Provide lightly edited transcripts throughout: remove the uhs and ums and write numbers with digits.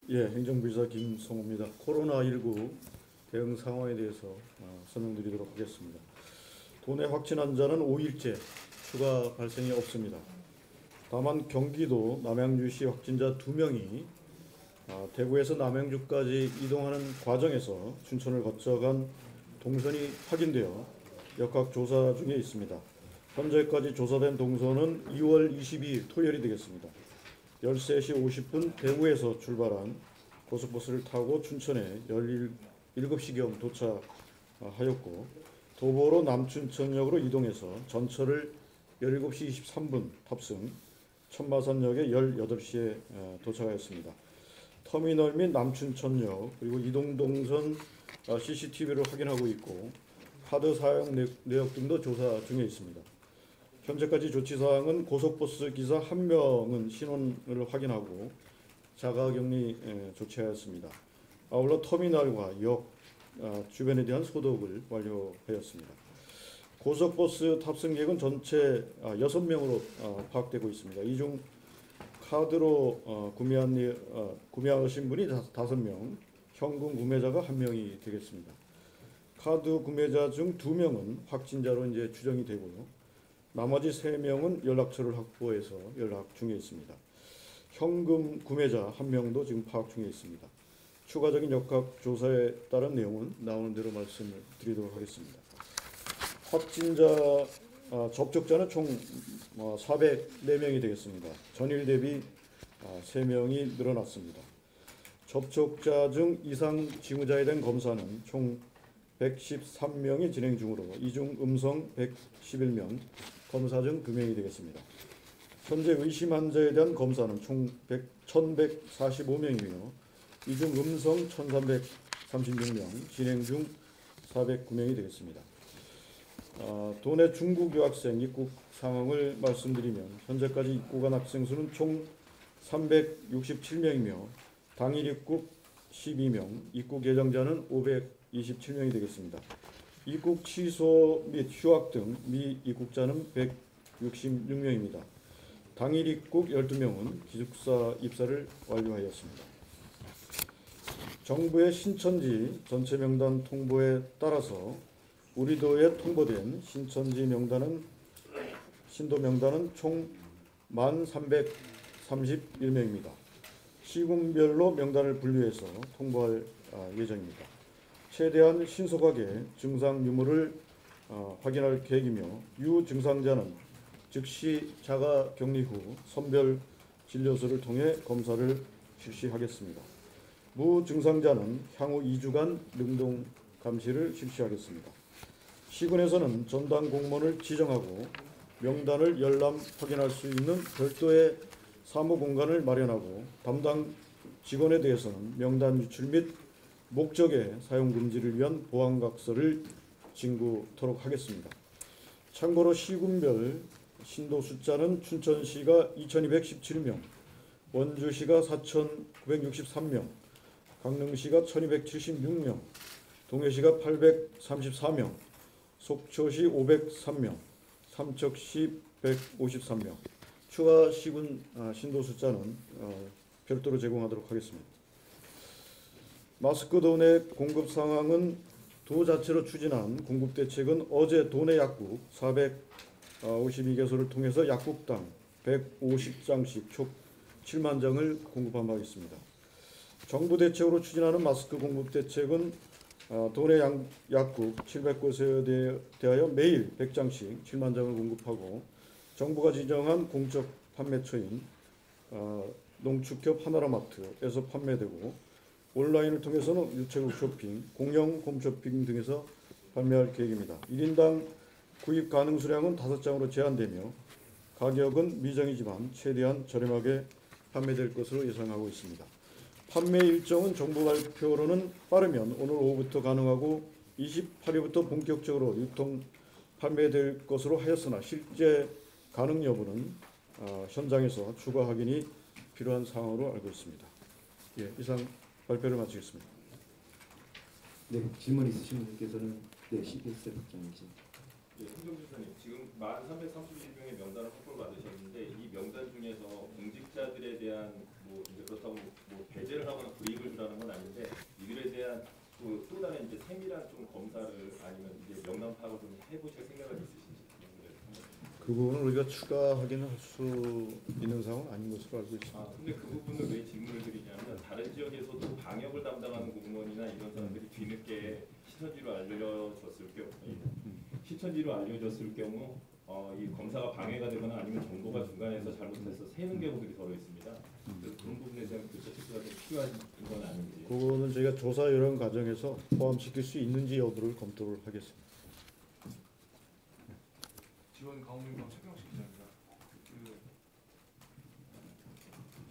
예, 행정부지사 김성호입니다. 코로나19 대응 상황에 대해서 설명드리도록 하겠습니다. 도내 확진 환자는 5일째 추가 발생이 없습니다. 다만 경기도 남양주시 확진자 2명이 대구에서 남양주까지 이동하는 과정에서 춘천을 거쳐간 동선이 확인되어 역학 조사 중에 있습니다. 현재까지 조사된 동선은 2월 22일 토요일이 되겠습니다. 13시 50분 대구에서 출발한 고속버스를 타고 춘천에 17시경 도착하였고 도보로 남춘천역으로 이동해서 전철을 17시 23분 탑승 천마산역에 18시에 도착하였습니다. 터미널 및 남춘천역 그리고 이동동선 CCTV를 확인하고 있고 카드 사용 내역 등도 조사 중에 있습니다. 현재까지 조치사항은 고속버스 기사 1명은 신원을 확인하고 자가격리 조치하였습니다. 아울러 터미널과 역 주변에 대한 소독을 완료하였습니다. 고속버스 탑승객은 전체 6명으로 파악되고 있습니다. 이 중 카드로 구매하신 분이 5명, 현금 구매자가 1명이 되겠습니다. 카드 구매자 중 2명은 확진자로 이제 추정이 되고요. 나머지 3명은 연락처를 확보해서 연락 중에 있습니다. 현금 구매자 1명도 지금 파악 중에 있습니다. 추가적인 역학 조사에 따른 내용은 나오는 대로 말씀을 드리도록 하겠습니다. 확진자 접촉자는 총 404명이 되겠습니다. 전일 대비 3명이 늘어났습니다. 접촉자 중 이상 징후자에 대한 검사는 총 113명이 진행 중으로 이 중 음성 111명, 검사 중 2명이 되겠습니다. 현재 의심 환자에 대한 검사는 총 1,145명이며 이 중 음성 1,336명, 진행 중 409명이 되겠습니다. 도내 중국 유학생 입국 상황을 말씀드리면 현재까지 입국한 학생 수는 총 367명이며 당일 입국 12명, 입국 예정자는 527명이 되겠습니다. 입국 취소 및 휴학 등 미입국자는 166명입니다. 당일 입국 12명은 기숙사 입사를 완료하였습니다. 정부의 신천지 전체 명단 통보에 따라서 우리도에 통보된 신천지 명단은 신도 명단은 총 1,331명입니다. 시군별로 명단을 분류해서 통보할 예정입니다. 최대한 신속하게 증상 유무를 확인할 계획이며 유증상자는 즉시 자가 격리 후 선별 진료소를 통해 검사를 실시하겠습니다. 무증상자는 향후 2주간 능동 감시를 실시하겠습니다. 시군에서는 전담 공무원을 지정하고 명단을 열람 확인할 수 있는 별도의 사무 공간을 마련하고 담당 직원에 대해서는 명단 유출 및 목적의 사용 금지를 위한 보안각서를 진구토록 하겠습니다. 참고로 시군별 신도 숫자는 춘천시가 2,217명, 원주시가 4,963명, 강릉시가 1,276명, 동해시가 834명, 속초시 503명, 삼척시 153명. 추가 시군 신도 숫자는 별도로 제공하도록 하겠습니다. 마스크 도내 공급 상황은 도 자체로 추진한 공급 대책은 어제 도내 약국 452개소를 통해서 약국당 150장씩 총 7만 장을 공급한 바 있습니다. 정부 대책으로 추진하는 마스크 공급 대책은 도내 약국 700곳에 대하여 매일 100장씩 7만 장을 공급하고 정부가 지정한 공적 판매처인 농축협 하나라마트에서 판매되고 온라인을 통해서는 유채국 쇼핑, 공영 홈쇼핑 등에서 판매할 계획입니다. 1인당 구입 가능 수량은 5장으로 제한되며 가격은 미정이지만 최대한 저렴하게 판매될 것으로 예상하고 있습니다. 판매 일정은 정부 발표로는 빠르면 오늘 오후부터 가능하고 28일부터 본격적으로 유통 판매될 것으로 하였으나 실제 가능 여부는 현장에서 추가 확인이 필요한 상황으로 알고 있습니다. 예, 이상 발표를 마치겠습니다. 네, 질문 있으신 분께서는 CBS 국장님이십니다. 네, 행정지사님, 지금 1,331명의 명단을 확보를 받으셨는데 이 명단 중에서 공직자들에 대한 뭐 그렇다고 뭐 배제를 하거나 불이익을 주라는 건 아닌데 이들에 대한 또 다른 이제 세밀한 좀 검사를 아니면 이제 명단 파악을 좀 해보실 생각은 있으신지 그 부분을 우리가 추가하기는 할 수 있는 상황은 아닌 것으로 알고 있습니다. 아 근데 그 부분을 왜 질문을 드리냐면 다른 지역에서도 방역을 담당하는 공무원이나 이런 사람들이 뒤늦게 시천지로 알려졌을 경우 이 검사가 방해가 되거나 아니면 정보가 중간에서 잘못해서 새는 경우들이 더러 있습니다. 그래서 그런 부분에 대한 교차 체크가 좀 필요한 건 아닌지. 그거는 저희가 조사 요령 과정에서 포함시킬 수 있는지 여부를 검토를 하겠습니다. 지원 강원도민방 최경식 기자입니다.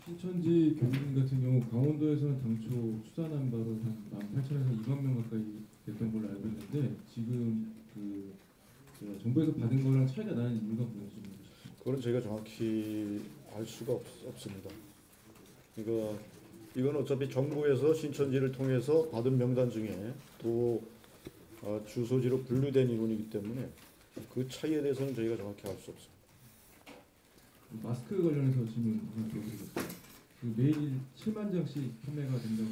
신천지 교민 같은 경우 강원도에서는 당초 추산한 바로 한 18,000에서 2만 명 가까이 됐던 걸로 알고 있는데 지금 정부에서 받은 거랑 차이가 나는 이유가 뭔지 좀 알려주십시오. 그건 저희가 정확히 알 수가 없습니다. 이건 어차피 정부에서 신천지를 통해서 받은 명단 중에 또 주소지로 분류된 인원이기 때문에 그 차이에 대해서는 저희가 정확히 알 수 없습니다. 마스크 관련해서 질문 하나 드리겠습니다. 매일 7만 장씩 판매가 된다고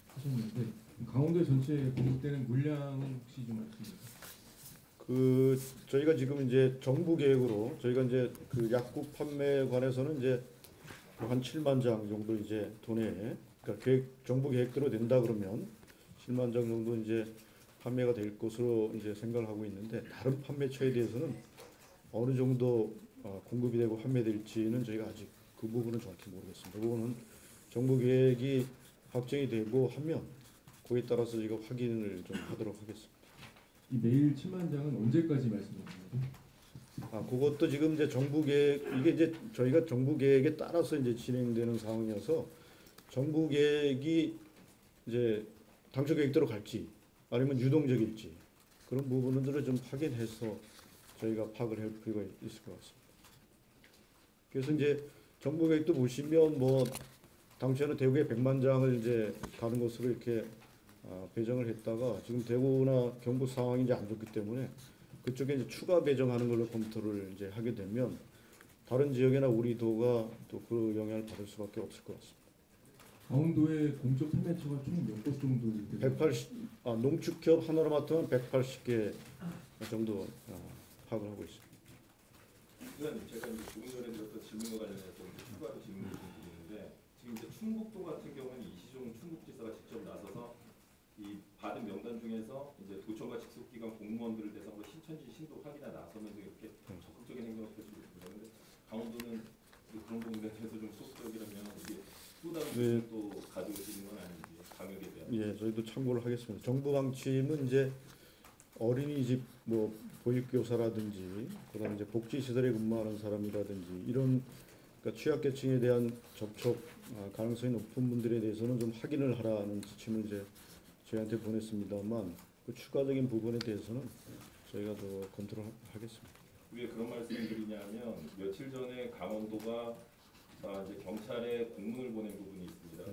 하셨는데 강원도 전체에 공급되는 물량은 혹시 좀 아십니까? 저희가 지금 이제 정부 계획으로 저희가 이제 그 약국 판매에 관해서는 이제 한 7만 장 정도 이제 도내에 그러니까 정부 계획대로 된다 그러면 7만 장 정도 이제 판매가 될 것으로 이제 생각을 하고 있는데 다른 판매처에 대해서는 어느 정도 공급이 되고 판매될지는 저희가 아직 그 부분은 정확히 모르겠습니다. 그 부분은 정부 계획이 확정이 되고 하면 그에 따라서 저희가 확인을 좀 하도록 하겠습니다. 이 매일 7만 장은 언제까지 말씀하시나요? 그것도 지금 이제 정부 계획 이게 이제 저희가 정부 계획에 따라서 이제 진행되는 상황이어서 정부 계획이 이제 당초 계획대로 갈지 아니면 유동적일지 그런 부분들을 좀 확인해서 저희가 파악을 할 필요가 있을 것 같습니다. 그래서 이제 정부 계획도 보시면 뭐 당초에는 대구에 100만 장을 이제 가는 것으로 이렇게 배정을 했다가 지금 대구나 경북 상황이 이제 안 좋기 때문에 그쪽에 이제 추가 배정하는 걸로 검토를 이제 하게 되면 다른 지역이나 우리 도가 또 그 영향을 받을 수밖에 없을 것 같습니다. 강원도의 공적 판매처가 총 몇 곳 정도 되나요? 농축협 하나로 맡으면 180개 정도 파악을 하고 있습니다. 의원님 제가 이제 조금 전에 드렸던 질문과 관련해서 추가로 질문을 좀 드리는데 지금 이제 충북도 같은 경우는 이시종 충북지사가 직접 나서서 이 받은 명단 중에서 이제 도청과 직속기관 공무원들을 대상으로 신천지 신도 확인에 나서면서 이렇게 적극적인 행동을 펼치고 있습니다. 그런데 강원도는 그런 부분에 대해서 좀 소극적이라면 이게 또 다른 부분을 또 가지고 있는 건 아닌지 방역에 대한. 예, 저희도 참고를 하겠습니다. 정부 방침은 이제 어린이집 뭐 보육교사라든지 그다음에 이제 복지시설에 근무하는 사람이라든지 이런 그러니까 취약계층에 대한 접촉 가능성이 높은 분들에 대해서는 좀 확인을 하라는 지침을 이제 저희한테 보냈습니다만 그 추가적인 부분에 대해서는 저희가 더 검토를 하겠습니다. 왜 그런 말씀을 드리냐면 며칠 전에 강원도가 이제 경찰에 공문을 보낸 부분이 있습니다.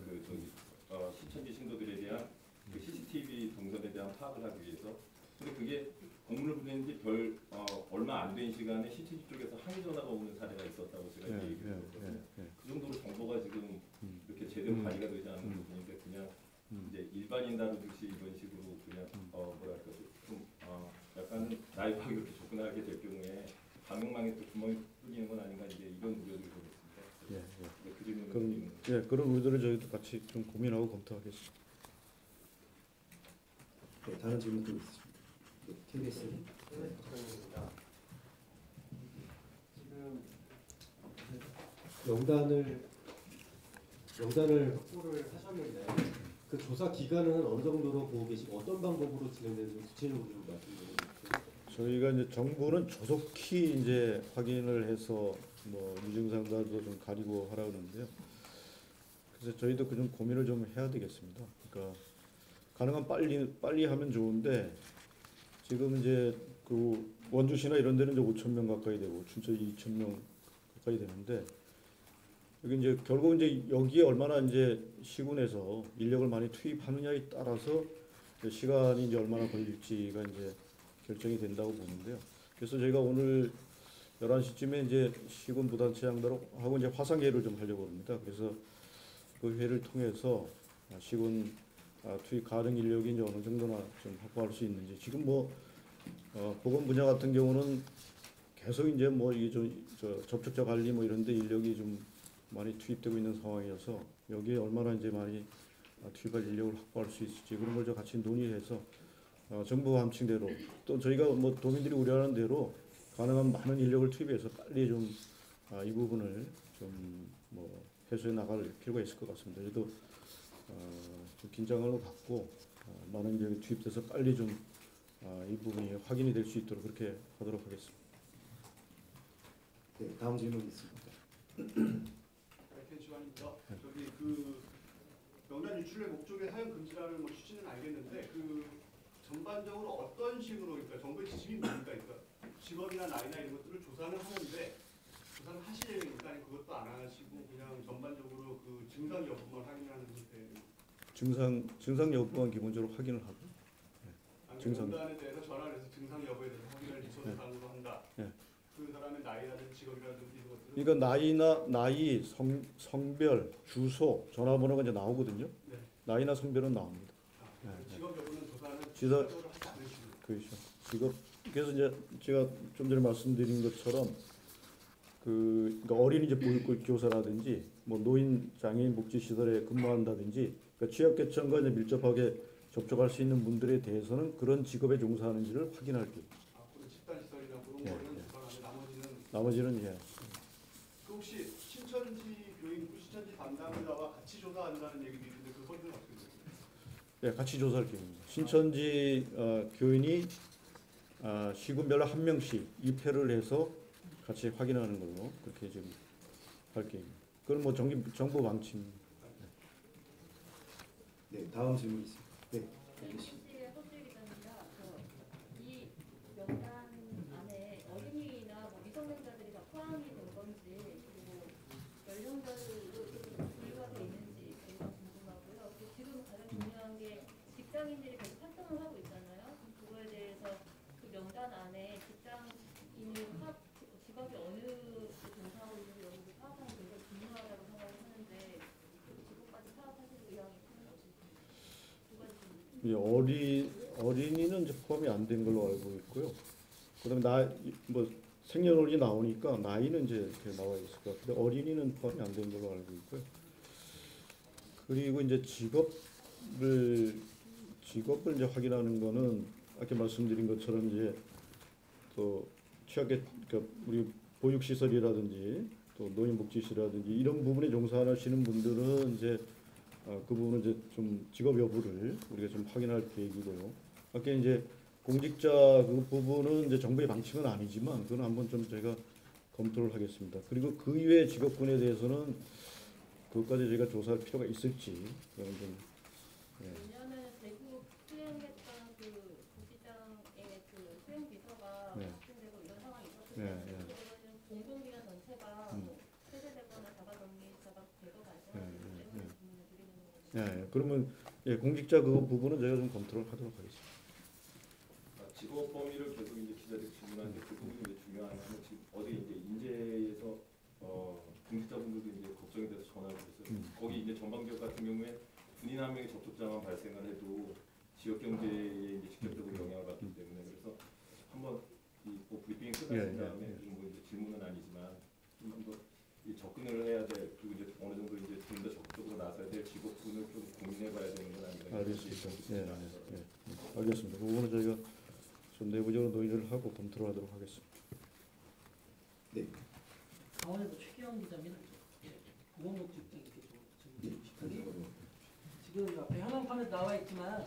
신천지 신도들에 대한 그 CCTV 동선에 대한 파악을 하기 위해서. 근데 그게 공문을 보낸 지 얼마 안 된 시간에 신천지 쪽에서 항의 전화가 오는 사례가 있었다고 제가 얘기를 했거든요. 그 정도로 정보가 지금 이렇게 제대로 관리가 되지 않는 부분인데 그냥 이제 일반인 다루듯이 이런 식으로 그냥 뭐랄까 좀 약간 나이프하게 이렇게 접근하게 될 경우에 방역망에 또 구멍이 뚫리는 건 아닌가 이제 이런 우려들이 좀 있습니다. 그 질문을 그런 의도를 저희도 같이 좀 고민하고 검토하겠습니다. 네, 다른 질문 또 있으십니까? 네, KBS. 지금 명단을 확보를 하셨는데 그 조사 기간은 어느 정도로 보고 계시고 어떤 방법으로 진행되는지 구체적으로 좀 말씀드리겠습니다. 저희가 이제 정부는 조속히 이제 확인을 해서 뭐 유증상자도 좀 가리고 하라고 하는데요. 그래서 저희도 그 좀 고민을 좀 해야 되겠습니다. 그러니까 가능한 빨리 하면 좋은데 지금 이제 그 원주시나 이런 데는 이제 5,000명 가까이 되고 춘천이 2,000명 가까이 되는데 여기 이제 결국 이제 여기에 얼마나 이제 시군에서 인력을 많이 투입하느냐에 따라서 이제 시간이 이제 얼마나 걸릴지가 이제 결정이 된다고 보는데요. 그래서 저희가 오늘 11시쯤에 이제 시군 부단체장들하고 이제 화상회의를 좀 하려고 합니다. 그래서 그 회를 통해서 시군 투입 가능 인력이 이제 어느 정도나 좀 확보할 수 있는지 지금 뭐 보건 분야 같은 경우는 계속 이제 뭐 이게 저 접촉자 관리 뭐 이런데 인력이 좀 많이 투입되고 있는 상황이어서 여기에 얼마나 이제 많이 투입할 인력을 확보할 수 있을지 그런 걸 저 같이 논의해서 정부 함칭대로 또 저희가 뭐 도민들이 우려하는 대로 가능한 많은 인력을 투입해서 빨리 좀 이 부분을 좀 뭐 해소해 나갈 필요가 있을 것 같습니다. 저도 좀 긴장을 갖고 많은 인력이 투입돼서 빨리 좀 이 부분이 확인이 될 수 있도록 그렇게 하도록 하겠습니다. 네, 다음 질문 있습니다. 알텐 시간입니다. 저기 그 명단 유출의 목적의 사용 금지라는 뭐 취지는 알겠는데 그 전반적으로 어떤 식으로 그러니까 정부의 지침이 뭡니까? 그러니까 직업이나 나이나 이런 것들을 조사는 하는데 조사는 하시니까 그것도 안 하시고 그냥 전반적으로 그 증상 여부만 확인하는 형태. 증상 여부만 기본적으로 확인을 하고 아니 증상. 명단에 대해서 전화를 해서 증상 여부에 대해서 확인을 기초사항으로 한다. 네. 그 사람의 나이라든지 직업이라든지 이런 것들은 그러니까 나이, 성별, 주소, 전화번호가 이제 나오거든요. 네. 나이나 성별은 나옵니다. 네, 네. 직업 여부는 조사는 지사- 추가적으로 하지 않으시고. 그렇죠. 직업 그래서 이제 제가 좀 전에 말씀드린 것처럼 그러니까 어린이 이제 보육교 교사라든지 뭐 노인 장애인 복지 시설에 근무한다든지 그러니까 취약계층과 이제 밀접하게 접촉할 수 있는 분들에 대해서는 그런 직업에 종사하는지를 확인할게요. 앞으로 집단 시설이나 그런 네, 거는 네. 조사하는데 나머지는 나머지는 예. 그 혹시 신천지 교인구 신천지 담당자와 같이 조사한다는 얘기도 있는데 그 소리는 어떻게 돼요? 예, 같이 조사할 계획입니다. 신천지 교인이 시군별로 한 명씩 입회를 해서 같이 확인하는 걸로 그렇게 지금 할 계획입니다. 그건 뭐 정부 방침입니다. 네, 다음 질문 있습니다. 네, MBC의 허수일 기자입니다. 이 명단 안에 어린이나 뭐 미성년자들이 다 포함이 된 건지 그리고 연령별로 분류가 돼 있는지 저희가 궁금하고요. 그리고 지금 가장 중요한 게 직장인들이 계속 활동을 하고 있잖아요. 그거에 대해서 그 명단 안에 직장인이 직업이 어느 종사하고 있는지 여기 파악하는 게 굉장히 중요하다고 생각을 하는데 그것까지 파악하실 의향이 있나요? 어린이는 이제 포함이 안 된 걸로 알고 있고요. 그다음에 뭐 생년월일이 나오니까 나이는 이제 이렇게 나와 있을 것 같은데 어린이는 포함이 안 된 걸로 알고 있고요. 그리고 이제 직업을 이제 확인하는 거는 아까 말씀드린 것처럼 이제 또 그러니까 우리 보육시설이라든지 또 노인복지시설이라든지 이런 부분에 종사하시는 분들은 이제 그 부분은 이제 좀 직업 여부를 우리가 좀 확인할 계획이고요. 아까 이제 공직자 그 부분은 이제 정부의 방침은 아니지만 그건 한번 좀 저희가 검토를 하겠습니다. 그리고 그 이외의 직업군에 대해서는 그것까지 저희가 조사할 필요가 있을지 그런 좀 왜냐하면 대구 수행했던 그 부시장의 그 수행 비서가 네. 확진되고 이런 상황이 있었기 네, 때문에 네. 그거는 공공기관 전체가 뭐 폐쇄되거나 자가격리자가 될것 네, 같아요. 네, 때문에 네. 질문을 드리는 거죠. 그러면 공직자 그 부분은 저희가 좀 검토를 하도록 하겠습니다. 직업 범위를 계속 이제 기자들이 질문하는데 그 부분이 이제 중요한 거는 지금 어디 이제 인재에서 공직자분들도 이제 걱정이 돼서 전화를 드렸어요. 거기 이제 전방지역 같은 경우에 군인 한 명의 접촉자만 발생을 해도 지역 경제에 이제 직접적으로 영향을 받기 때문에 그래서 한번 뭐 브리핑이 끝나신 다음에 뭐 이제 질문은 아니지만 좀 한번 이 접근을 해야 될 그리고 이제 어느 정도 이제 좀 더 적극적으로 나서야 될 직업군을 좀 고민해봐야 되는 건 아닌가. 알겠습니다. 알겠습니다. 그 부분은 저희가 좀 내부적으로 논의를 하고 검토를 하도록 하겠습니다. 네, 강원에서 최기영 기자입니다. 보건복지팀 이렇게 좀 질문 지금 앞에 현황판에 나와 있지만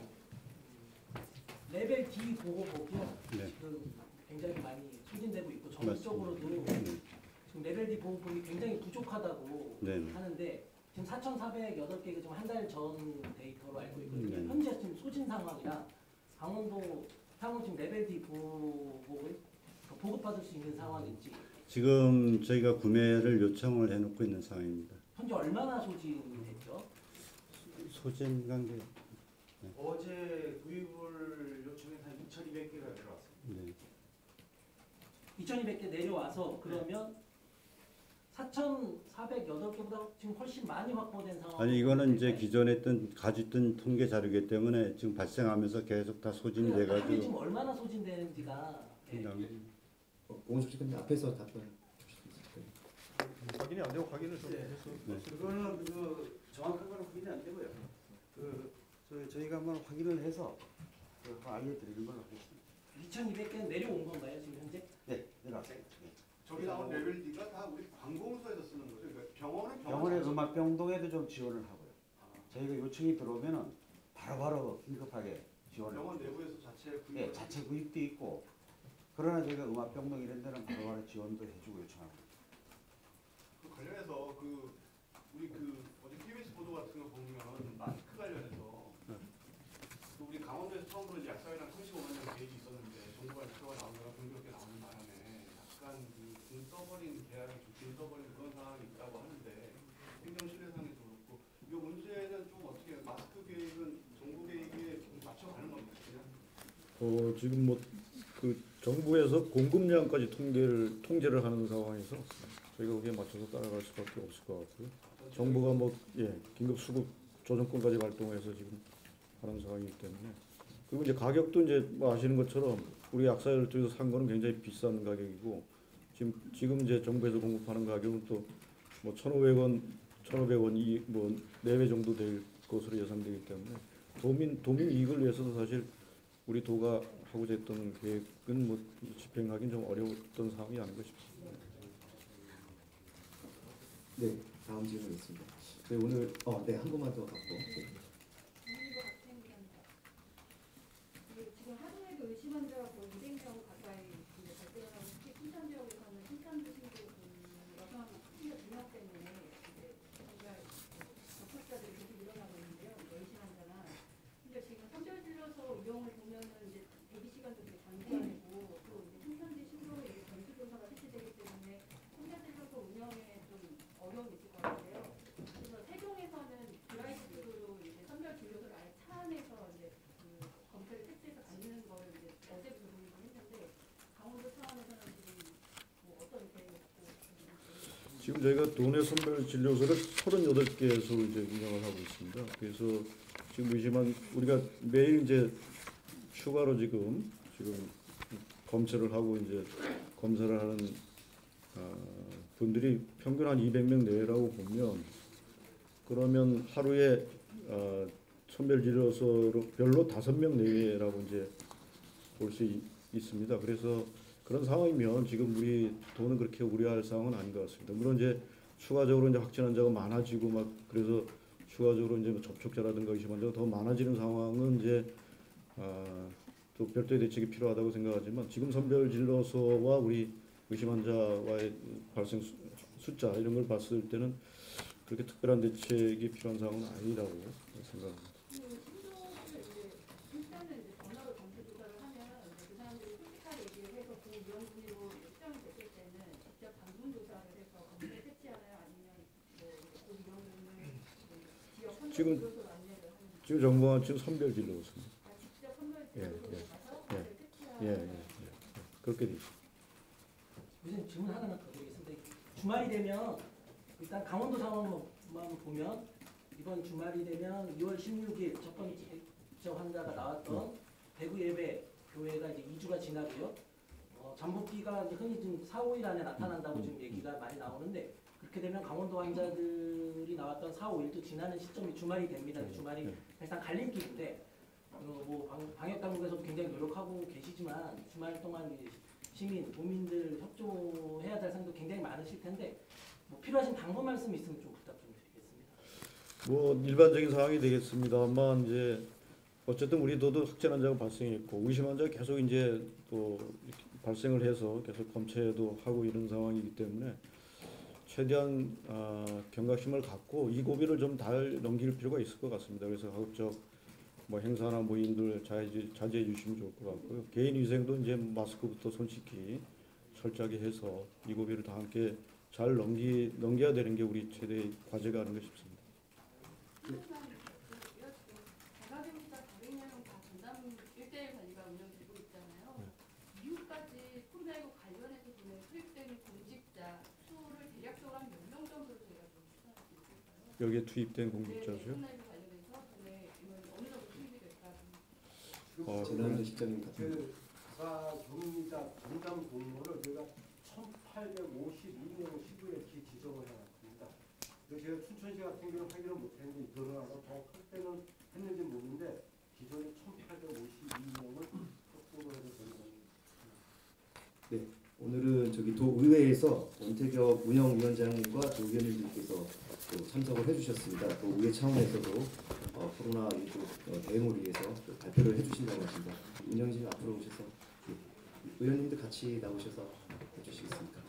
레벨 D 보호복이요. 네. 지금 굉장히 많이 소진되고 있고 전국적으로도 지금 레벨 D 보호복이 굉장히 부족하다고 하는데 지금 4,408개가 지금 한 달 전 데이터로 알고 있거든요. 현재 지금 소진 상황이라 강원도 향후 지금 레벨 D 보호복을 더 보급받을 수 있는 상황인지 지금 저희가 구매를 요청을 해놓고 있는 상황입니다. 현재 얼마나 소진됐죠? 소진 관계. 어제 구입을 요청해서 한 2,200개가 들어왔습니다. 네. 2,200개 내려와서 그러면 4,408개보다 지금 훨씬 많이 확보된 상황. 아니 이거는 이제 기존에 가지던 통계 자료이기 때문에 지금 발생하면서 계속 다 소진돼 하루에 가지고 지금 얼마나 소진되는지가 공식 근데 앞에서 답변. 확인이 안 되고 확인을 좀 네. 해서 그거는 정확한 거는 확인이 안 되고요. 저희가 한번 확인을 해서 알려드리는 걸로 하겠습니다. 2,200개는 내려온 건가요 지금 현재? 네, 내려왔어요. 저기 나온 레벨 D가 다 우리 관공서에서 쓰는 거죠. 그러니까 병원은 병원의 자체- 음압병동에도 좀 지원을 하고요. 저희가 요청이 들어오면은 바로바로 긴급하게 지원을 병원 해주고. 내부에서 자체 구입. 예, 자체 구입도 있고 그러나 저희가 음압병동 이런 데는 바로바로 지원도 해주고 요청하고. 그 관련해서 우리 어제 KBS 보도 같은 거 보면 마스크 관련해서 우리 강원도에서 처음으로 이제 약사회랑 35만 명 계획이 있었는데 정부가 목표가 나오다가 공교롭게 나오는 바람에 약간 등 떠버린 계약이 좀 떠버린 그런 상황이 있다고 하는데 행정신뢰상에도 그렇고 이 문제는 좀 어떻게 마스크 계획은 정부 계획에 맞춰가는 겁니까? 그냥? 지금 뭐 그 정부에서 공급량까지 통제를 하는 상황에서 저희가 거기에 맞춰서 따라갈 수밖에 없을 것 같고요. 정부가 긴급 수급 조정권까지 발동해서 지금 하는 상황이기 때문에 그리고 이제 가격도 이제 뭐 아시는 것처럼 우리 약사를 통해서 산 거는 굉장히 비싼 가격이고 지금 이제 정부에서 공급하는 가격은 또 뭐 1,500원이 뭐 4배 정도 될 것으로 예상되기 때문에 도민 이익을 위해서도 사실 우리 도가 하고자 했던 계획은 뭐 집행하기는 좀 어려웠던 상황이 아닌가 싶습니다. 네, 다음 질문 있습니다. 네, 오늘 한 번만 더 갖고. 지금 하루에도 의심 환자가 거의 200명 가까이 발생을 하고 특히 순천 지역에서는 신천지 신도 여성 신도 중역 때문에 정말 접촉자들이 계속 일어나고 있는데요. 의심 환자나 근데 지금 선별 진료소 이용을 보면은 이제 대기 시간도 되게 장기화되고 또 이제 신천지 신도에 전수조사가 실시되기 때문에 선별 진료소 운영에 좀 어려움이 있을 것 같아요. 그래서 세종에서는 드라이브스루로 이제 선별 진료소를 아예 차 안에서 이제 검사를 택지해서 갖는 걸 이제 어제부터 논의를 했는데 강원도 차원에서는 지금 뭐 어떤 계획을 갖고 있는지. 지금 저희가 도내 선별 진료소를 38개소로 이제 운영을 하고 있습니다. 그래서 지금 의심한 우리가 매일 이제 추가로 지금 검체를 하고 이제 검사를 하는 분들이 평균 한 200명 내외라고 보면 그러면 하루에 선별 진료소로 별로 5명 내외라고 이제 볼 수 있습니다. 그래서 그런 상황이면 지금 우리 도는 그렇게 우려할 상황은 아닌 것 같습니다. 물론 이제 추가적으로 이제 확진 환자가 많아지고 막 그래서 추가적으로 이제 뭐 접촉자라든가 의심 환자가 더 많아지는 상황은 이제 또 별도의 대책이 필요하다고 생각하지만 지금 선별 진료소와 우리 의심 환자와의 발생 숫자 이런 걸 봤을 때는 그렇게 특별한 대책이 필요한 상황은 아니라고 생각합니다. 일단은 이제 전화로 검체 조사를 하면 그 사람들이 솔직하게 얘기를 해서 그 위험군으로 수정이 됐을 때는 직접 방문 조사를 해서 검체 채취하나요? 아니면 그 위험군을 지역 선별 지금 진료소로 안내를 하는 지금 정부가 지금 선별 진료소입니다. 직접 선별 진료소로 가서 예. 검체 채취하는 그렇게 돼 있습니다. 무슨 질문 하나만 더 드리겠습니다. 주말이 되면 일단 강원도 상황만 보면 이번 주말이 되면 2월 16일 첫 번째 환자가 나왔던 대구 예배 교회가 이제 2주가 지나고요. 잠복기가 이제 흔히 지금 4, 5일 안에 나타난다고 지금 얘기가 많이 나오는데 그렇게 되면 강원도 환자들이 나왔던 4, 5일도 지나는 시점이 주말이 됩니다. 주말이 일단 갈림길인데 뭐 방역 당국에서도 굉장히 노력하고 계시지만 주말 동안 시민, 도민들 협조해야 될 사람도 굉장히 많으실 텐데 뭐 필요하신 당부 말씀 있으면 좀 부탁 좀 드리겠습니다. 뭐 일반적인 상황이 되겠습니다만 이제 어쨌든 우리 도도 확진 환자가 발생했고 의심 환자가 계속 이제 또 발생을 해서 계속 검체도 하고 이런 상황이기 때문에 최대한 경각심을 갖고 이 고비를 좀 잘 넘길 필요가 있을 것 같습니다. 그래서 가급적 뭐 행사나 모임들 자제해 주시면 좋을 것 같고요. 개인 위생도 이제 마스크부터 손 씻기 철저하게 해서 이 고비를 다 함께 잘 넘겨야 되는 게 우리 최대의 과제가 아닌가 싶습니다. 자가격리자 가족여행 다 전담 1대1 관리가 운영되고 있잖아요. 이후까지 코로나19 관련해서 보면 투입되는 공직자 수를 대략적으로 한 몇 여기에 투입된 공직자수요? 코로나19 관련해서 돈을 어느 정도 투입이 될까? 재난도 직장인 같은 그 교민이자 전담 공무원을 저희가 1,852명 시부에 지정을 해놨습니다. 제가 춘천시 같은 경우는 확인을 못했는데 늘어나서 더 클 때는 했는지 모르는데 기존에 1,852명을 확보를 해서 저희가 네, 오늘은 저기 도의회에서 원태격 운영위원장님과 도의원님들께서 또 참석을 해주셨습니다. 또 의회 차원에서도 코로나19 대응을 위해서 또 발표를 해주신다고 하십니다. 운영진님 앞으로 오셔서 의원님들 같이 나오셔서 해주시겠습니까?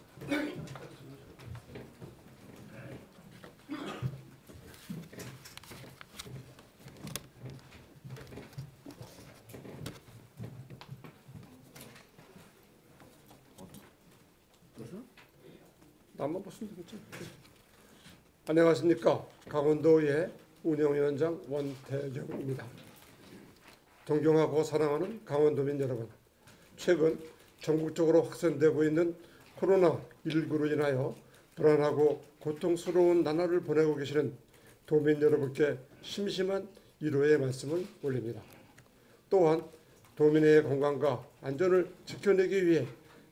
나만 봤으면 되겠죠. 안녕하십니까. 강원도의 운영위원장 원태경입니다. 존경하고 사랑하는 강원도민 여러분, 최근 전국적으로 확산되고 있는 코로나19로 인하여 불안하고 고통스러운 나날을 보내고 계시는 도민 여러분께 심심한 위로의 말씀을 올립니다. 또한 도민의 건강과 안전을 지켜내기 위해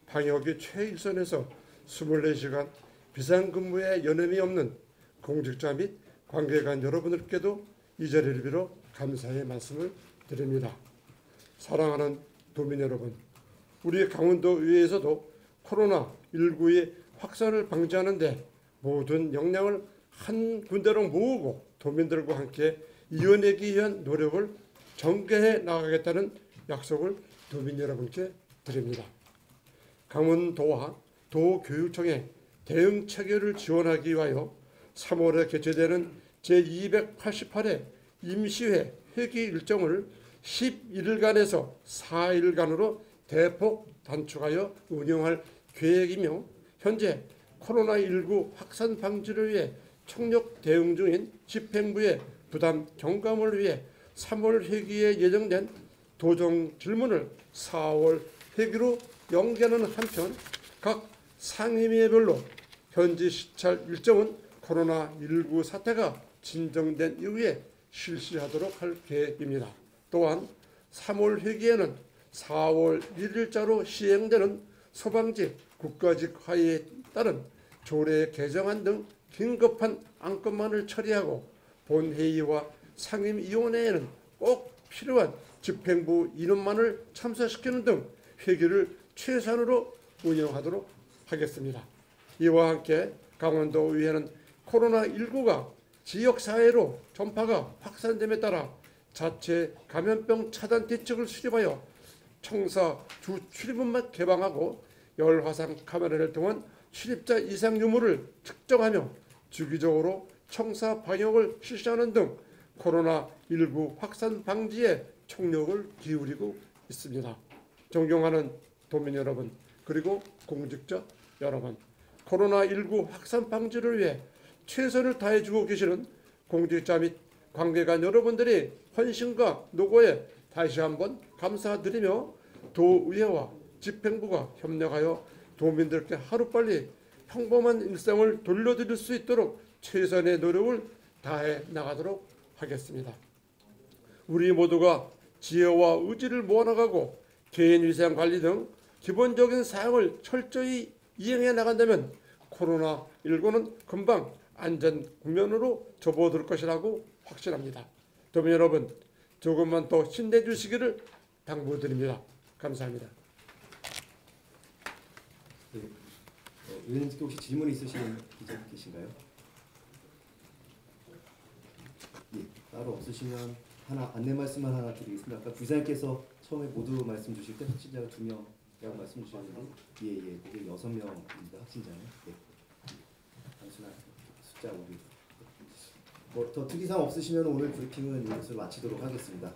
방역이 최일선에서 24시간 비상근무에 여념이 없는 공직자 및 관계관 여러분들께도 이 자리를 빌어 감사의 말씀을 드립니다. 사랑하는 도민 여러분, 우리 강원도의회에서도 코로나19의 확산을 방지하는 데 모든 역량을 한 군데로 모으고 도민들과 함께 이어내기 위한 노력을 전개해 나가겠다는 약속을 도민 여러분께 드립니다. 강원도와 도교육청의 대응 체계를 지원하기 위하여 3월에 개최되는 제288회 임시회 회기 일정을 11일간에서 4일간으로 대폭 단축하여 운영할 계획이며 현재 코로나19 확산 방지를 위해 총력 대응 중인 집행부의 부담 경감을 위해 3월 회기에 예정된 도정 질문을 4월 회기로 연기하는 한편 각 상임위별로 현지 시찰 일정은 코로나19 사태가 진정된 이후에 실시하도록 할 계획입니다. 또한 3월 회기에는 4월 1일자로 시행되는 소방직 국가직 하에 따른 조례 개정안 등 긴급한 안건만을 처리하고 본회의와 상임위원회에는 꼭 필요한 집행부 인원만을 참석시키는 등 회기를 최선으로 운영하도록 하겠습니다. 이와 함께 강원도의회는 코로나19가 지역사회로 전파가 확산됨에 따라 자체 감염병 차단 대책을 수립하여 청사 주 출입문만 개방하고 열화상 카메라를 통한 출입자 이상 유무를 측정하며 주기적으로 청사 방역을 실시하는 등 코로나19 확산 방지에 총력을 기울이고 있습니다. 존경하는 도민 여러분, 그리고 공직자 여러분, 코로나19 확산 방지를 위해 최선을 다해주고 계시는 공직자 및 관계관 여러분들의 헌신과 노고에 다시 한번 감사드리며 도의회와 집행부가 협력하여 도민들께 하루빨리 평범한 일상을 돌려드릴 수 있도록 최선의 노력을 다해 나가도록 하겠습니다. 우리 모두가 지혜와 의지를 모아나가고 개인위생 관리 등 기본적인 사항을 철저히 이행해 나간다면 코로나19는 금방 안전 국면으로 접어들 것이라고 확신합니다. 도민 여러분, 조금만 더 힘내주시기를 당부드립니다. 감사합니다. 네, 의원님께 혹시 질문 있으신 기자 계신가요? 예, 따로 없으시면 하나 안내 말씀만 하나 드리겠습니다. 아까 부장님께서 처음에 모두 말씀 주실 때 확진자가 2명이라고 말씀 주셨는데 예, 그게 6명입니다. 확진자는. 네. 단순한 숫자 우리 뭐 더 특이사항 없으시면 오늘 브리핑은 이것을 마치도록 하겠습니다.